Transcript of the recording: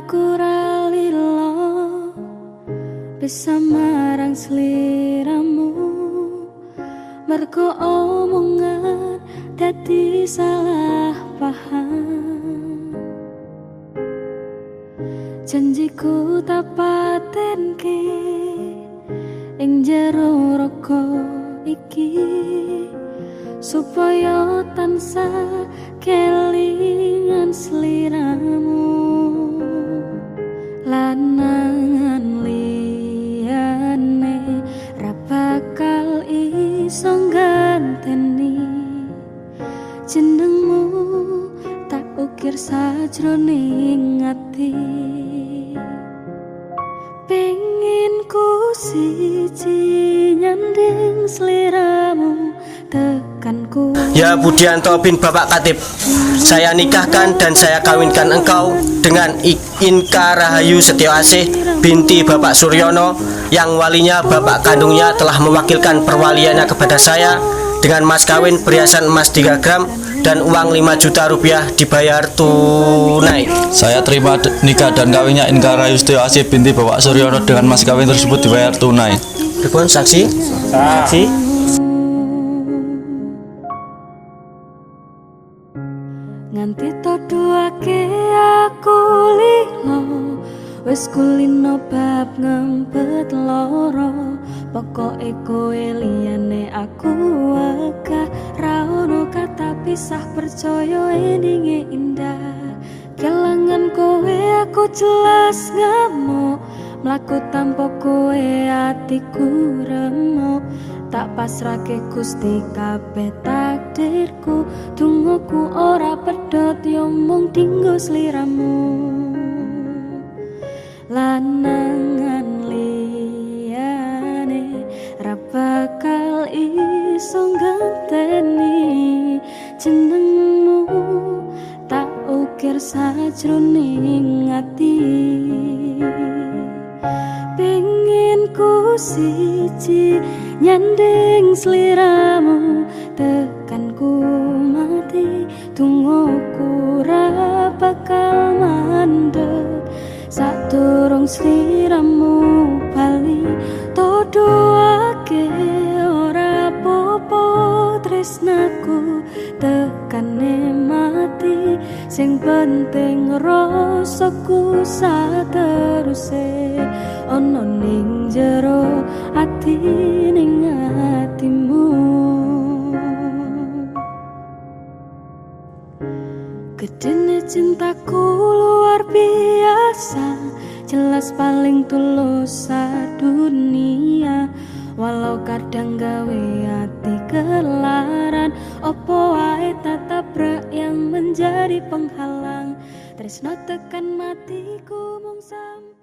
aku ra lilo bisa marang sliramu, mergo omongan dadi salah paham. Janjiku tak patenke ing jero raga iki, supaya tansah kelingan sliramu. Lanangan liyane ra bakal iso ganteni jenengmu, tak ukir sajroning ati. Pengen ku siji nyanding sliramu tekanku. Ya Budianto bin Bapak Katib, saya nikahkan dan saya kawinkan engkau dengan Inka Rahayu Setio Asih binti Bapak Suryono, yang walinya bapak kandungnya telah mewakilkan perwaliannya kepada saya dengan mas kawin perhiasan emas 3 gram dan uang 5 juta rupiah dibayar tunai. Saya terima nikah dan kawinnya Inka Rahayu Setio Asih binti Bapak Suryono dengan mas kawin tersebut dibayar tunai. Pripun saksi? Saksi. Nganti todoake aku lilo, wis kulino bab ngempet loro. Pokoke kowe liyane aku akeh, ra ono kata pisah, percaya endinge indah. Kelangan kowe aku jelas ngamuk, mlaku tanpa kowe atiku remuk. Tak pasrake Gusti kabeh takdirku, dongaku ora pedhot yo mung dinggo sliramu. Lanangan liyane ra bakal iso ganteni jenengmu, tak ukir sajroning ati. Pengen ku siji nyanding sliramu tekanku mati, dongaku ra bakal mandeg sadurung sliramu bali. Todoake ora popo tresnaku tekane mati, sing penting rasaku sateruse ono ning jero ati ning atimu. Gedene cintaku luar biasa, jelas paling tulus sadunia. Walau kadang gawe hati kelaran, opo wae tatabrak yang menjadi penghalang. Tresno tekan matiku mung sampai